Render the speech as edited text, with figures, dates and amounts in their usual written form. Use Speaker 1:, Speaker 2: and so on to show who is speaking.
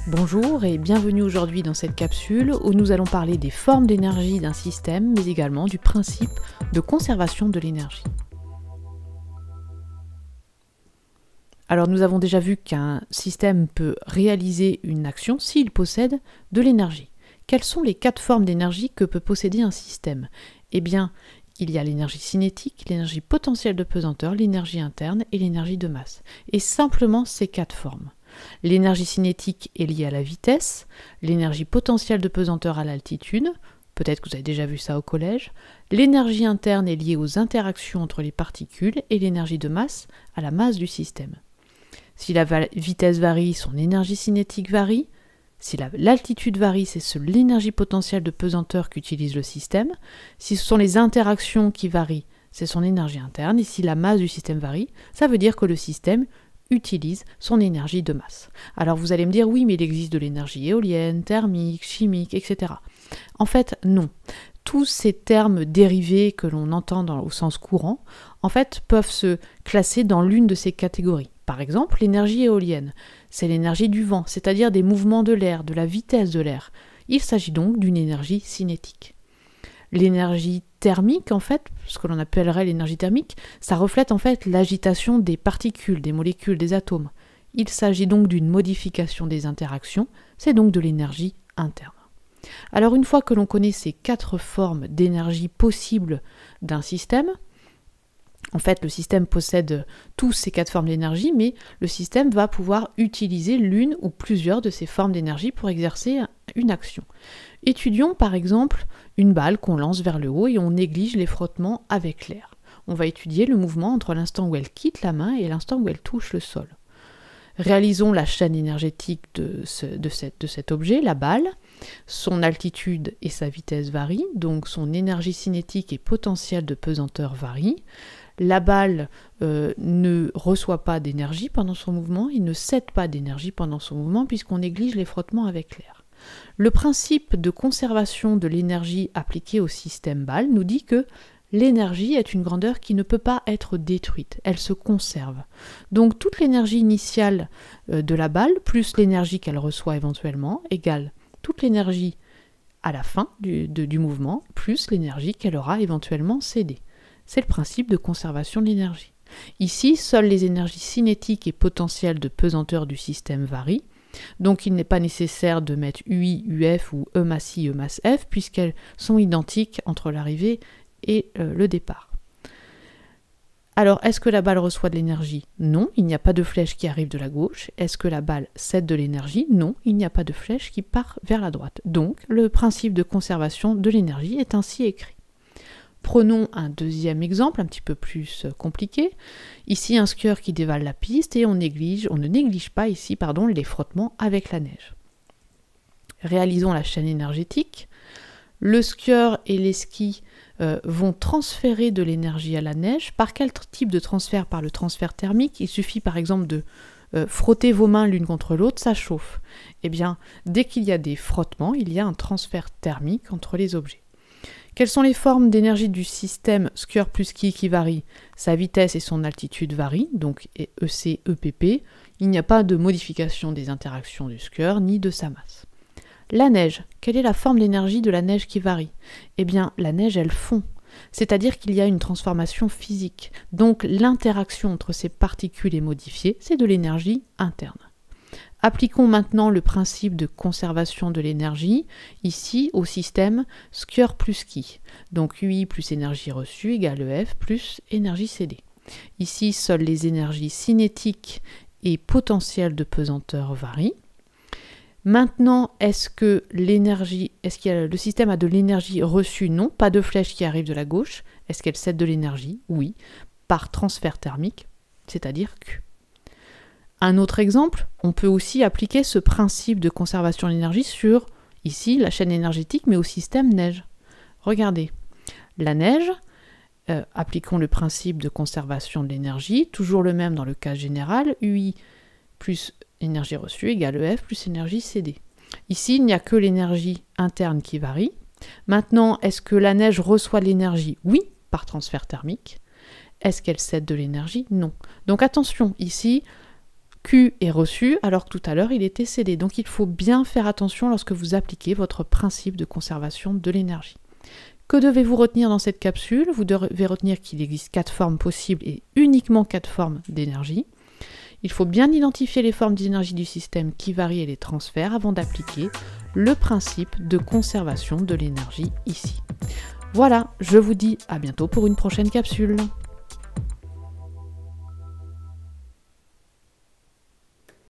Speaker 1: Bonjour et bienvenue aujourd'hui dans cette capsule où nous allons parler des formes d'énergie d'un système, mais également du principe de conservation de l'énergie. Alors nous avons déjà vu qu'un système peut réaliser une action s'il possède de l'énergie. Quelles sont les 4 formes d'énergie que peut posséder un système? Eh bien, il y a l'énergie cinétique, l'énergie potentielle de pesanteur, l'énergie interne et l'énergie de masse. Et simplement ces 4 formes. L'énergie cinétique est liée à la vitesse, l'énergie potentielle de pesanteur à l'altitude, peut-être que vous avez déjà vu ça au collège, l'énergie interne est liée aux interactions entre les particules et l'énergie de masse à la masse du système. Si la vitesse varie, son énergie cinétique varie. Si l'altitude varie, c'est l'énergie potentielle de pesanteur qu'utilise le système. Si ce sont les interactions qui varient, c'est son énergie interne. Et si la masse du système varie, ça veut dire que le système utilise son énergie de masse. Alors vous allez me dire, oui, mais il existe de l'énergie éolienne, thermique, chimique, etc. En fait, non. Tous ces termes dérivés que l'on entend au sens courant, en fait, peuvent se classer dans l'une de ces catégories. Par exemple, l'énergie éolienne, c'est l'énergie du vent, c'est-à-dire des mouvements de l'air, de la vitesse de l'air. Il s'agit donc d'une énergie cinétique. L'énergie thermique, en fait, ce que l'on appellerait l'énergie thermique, ça reflète en fait l'agitation des particules, des molécules, des atomes. Il s'agit donc d'une modification des interactions, c'est donc de l'énergie interne. Alors une fois que l'on connaît ces 4 formes d'énergie possibles d'un système, en fait, le système possède tous ces 4 formes d'énergie, mais le système va pouvoir utiliser l'une ou plusieurs de ces formes d'énergie pour exercer une action. Étudions par exemple une balle qu'on lance vers le haut et on néglige les frottements avec l'air. On va étudier le mouvement entre l'instant où elle quitte la main et l'instant où elle touche le sol. Réalisons la chaîne énergétique de cet objet, la balle. Son altitude et sa vitesse varient, donc son énergie cinétique et potentielle de pesanteur varient. La balle ne reçoit pas d'énergie pendant son mouvement, il ne cède pas d'énergie pendant son mouvement puisqu'on néglige les frottements avec l'air. Le principe de conservation de l'énergie appliqué au système balle nous dit que l'énergie est une grandeur qui ne peut pas être détruite, elle se conserve. Donc toute l'énergie initiale de la balle, plus l'énergie qu'elle reçoit éventuellement, égale toute l'énergie à la fin du mouvement, plus l'énergie qu'elle aura éventuellement cédée. C'est le principe de conservation de l'énergie. Ici, seules les énergies cinétiques et potentielles de pesanteur du système varient, donc il n'est pas nécessaire de mettre UI, UF ou E masse I, E masse F, puisqu'elles sont identiques entre l'arrivée et le départ. Alors, est-ce que la balle reçoit de l'énergie? Non, il n'y a pas de flèche qui arrive de la gauche. Est-ce que la balle cède de l'énergie? Non, il n'y a pas de flèche qui part vers la droite. Donc, le principe de conservation de l'énergie est ainsi écrit. Prenons un deuxième exemple, un petit peu plus compliqué. Ici, un skieur qui dévale la piste et on ne néglige pas ici les frottements avec la neige. Réalisons la chaîne énergétique. Le skieur et les skis vont transférer de l'énergie à la neige. Par quel type de transfert? Par le transfert thermique. Il suffit par exemple de frotter vos mains l'une contre l'autre, ça chauffe. Eh bien, dès qu'il y a des frottements, il y a un transfert thermique entre les objets. Quelles sont les formes d'énergie du système skieur plus ski qui varient? Sa vitesse et son altitude varient, donc EC, EPP. Il n'y a pas de modification des interactions du skieur ni de sa masse. La neige, quelle est la forme d'énergie de la neige qui varie? Eh bien, la neige, elle fond. C'est-à-dire qu'il y a une transformation physique. Donc, l'interaction entre ces particules est modifiée, c'est de l'énergie interne. Appliquons maintenant le principe de conservation de l'énergie, ici au système skieur plus ski. Donc UI plus énergie reçue égale EF plus énergie cédée. Ici, seules les énergies cinétiques et potentielles de pesanteur varient. Maintenant, est-ce que le système a de l'énergie reçue? Non, pas de flèche qui arrive de la gauche. Est-ce qu'elle cède de l'énergie? Oui, par transfert thermique, c'est-à-dire Q. Un autre exemple, on peut aussi appliquer ce principe de conservation de l'énergie sur, ici, la chaîne énergétique, mais au système neige. Regardez, la neige, appliquons le principe de conservation de l'énergie, toujours le même dans le cas général, UI plus énergie reçue égale EF plus énergie cédée. Ici, il n'y a que l'énergie interne qui varie. Maintenant, est-ce que la neige reçoit de l'énergie? Oui, par transfert thermique. Est-ce qu'elle cède de l'énergie? Non. Donc attention, ici, Q est reçu alors que tout à l'heure il était cédé. Donc il faut bien faire attention lorsque vous appliquez votre principe de conservation de l'énergie. Que devez-vous retenir dans cette capsule? Vous devez retenir qu'il existe 4 formes possibles et uniquement 4 formes d'énergie. Il faut bien identifier les formes d'énergie du système qui varient et les transferts avant d'appliquer le principe de conservation de l'énergie ici. Voilà, je vous dis à bientôt pour une prochaine capsule.